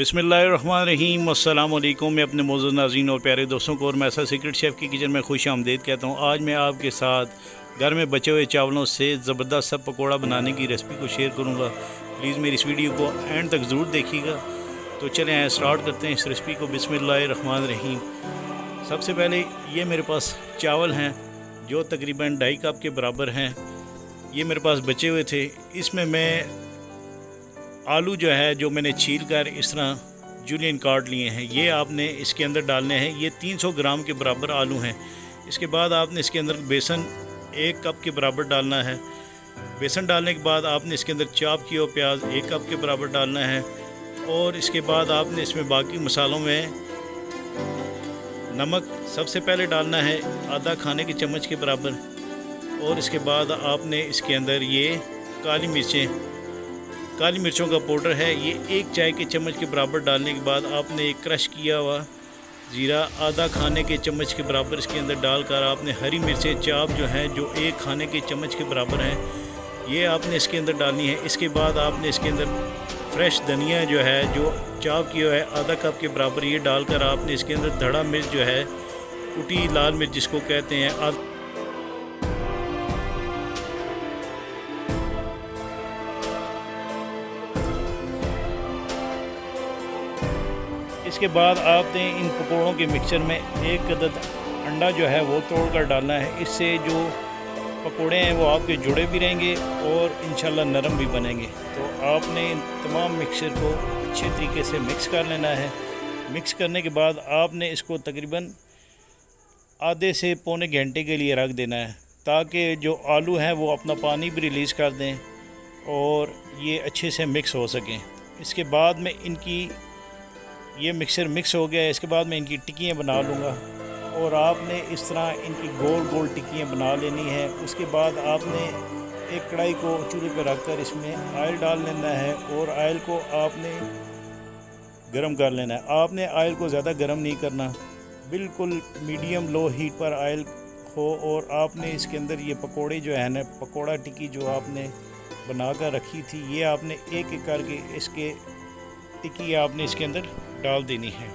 बिस्मिल्लाहिर्रहमानिर्रहीम। अस्सलाम वालेकुम। मैं अपने मौजूद नाज़रीन और प्यारे दोस्तों को और मैं ऐसा सीक्रेट शेफ़ की किचन में खुश आमदीद कहता हूँ। आज मैं आपके साथ घर में बचे हुए चावलों से ज़बरदस्त सा पकौड़ा बनाने की रेसिपी को शेयर करूँगा। प्लीज़ मेरी इस वीडियो को एंड तक ज़रूर देखिएगा। तो चलें स्टार्ट करते हैं इस रेसिपी को। बिस्मिल्लाहिर्रहमानिर्रहीम। सबसे पहले ये मेरे पास चावल हैं जो तकरीबन 2.5 कप के बराबर हैं। ये मेरे पास बचे हुए थे। इसमें मैं आलू जो है जो मैंने छील कर इस तरह जूलियन काट लिए हैं, ये आपने इसके अंदर डालने हैं। ये 300 ग्राम के बराबर आलू हैं। इसके बाद आपने इसके अंदर बेसन 1 कप के बराबर डालना है। बेसन डालने के बाद आपने इसके अंदर चॉप किया हुआ प्याज 1 कप के बराबर डालना है। और इसके बाद आपने इसमें बाकी मसालों में नमक सबसे पहले डालना है आधा खाने के चम्मच के बराबर। और इसके बाद आपने इसके अंदर ये काली मिर्चों का पाउडर है, ये 1 चाय के चम्मच के बराबर डालने के बाद आपने एक क्रश किया हुआ ज़ीरा आधा खाने के चम्मच के बराबर इसके अंदर डालकर आपने हरी मिर्चें चाप जो हैं जो 1 खाने के चम्मच के बराबर हैं, ये आपने इसके अंदर डालनी है। इसके बाद आपने इसके अंदर फ्रेश धनिया जो है जो चाप किया है आधा कप के बराबर, ये डालकर आपने इसके अंदर धड़ा मिर्च जो है कुटी लाल मिर्च जिसको कहते हैं इसके बाद आपने इन पकौड़ों के मिक्सचर में 1 अदद अंडा जो है वो तोड़कर डालना है। इससे जो पकौड़े हैं वो आपके जुड़े भी रहेंगे और इंशाल्लाह नरम भी बनेंगे। तो आपने इन तमाम मिक्सचर को अच्छे तरीके से मिक्स कर लेना है। मिक्स करने के बाद आपने इसको तकरीबन आधे से पौने घंटे के लिए रख देना है ताकि जो आलू हैं वो अपना पानी भी रिलीज़ कर दें और ये अच्छे से मिक्स हो सकें। इसके बाद में ये मिक्सचर मिक्स हो गया है। इसके बाद मैं इनकी टिक्कियाँ बना लूँगा और आपने इस तरह इनकी गोल गोल टिक्कियाँ बना लेनी है। उसके बाद आपने एक कढ़ाई को चूल्हे पर रखकर इसमें ऑयल डाल लेना है और ऑयल को आपने गरम कर लेना है। आपने ऑयल को ज़्यादा गरम नहीं करना, बिल्कुल मीडियम लो हीट पर ऑयल हो। और आपने इसके अंदर ये पकोड़े जो है ना, पकोड़ा टिक्की जो आपने बना कर रखी थी, ये आपने एक एक करके इसके टिक्की आपने इसके अंदर डाल देनी है।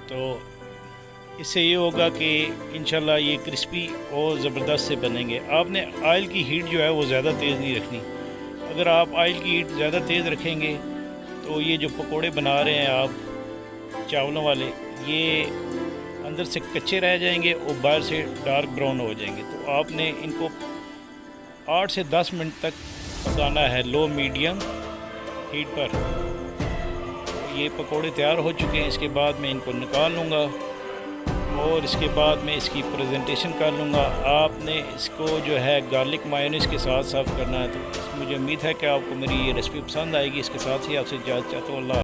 तो इससे ये होगा कि इंशाल्लाह ये क्रिस्पी और ज़बरदस्त से बनेंगे। आपने ऑयल की हीट जो है वो ज़्यादा तेज़ नहीं रखनी। अगर आप ऑयल की हीट ज़्यादा तेज़ रखेंगे तो ये जो पकोड़े बना रहे हैं आप चावलों वाले, ये अंदर से कच्चे रह जाएंगे और बाहर से डार्क ब्राउन हो जाएंगे। तो आपने इनको 8 से 10 मिनट तक पकाना है लो मीडियम हीट पर। ये पकोड़े तैयार हो चुके हैं। इसके बाद मैं इनको निकाल लूँगा और इसके बाद मैं इसकी प्रेजेंटेशन कर लूँगा। आपने इसको जो है गार्लिक मायोनीज़ के साथ सर्व करना है। तो मुझे उम्मीद है कि आपको मेरी ये रेसिपी पसंद आएगी। इसके साथ ही आपसे इजाज़त चाहता हूँ। अल्लाह।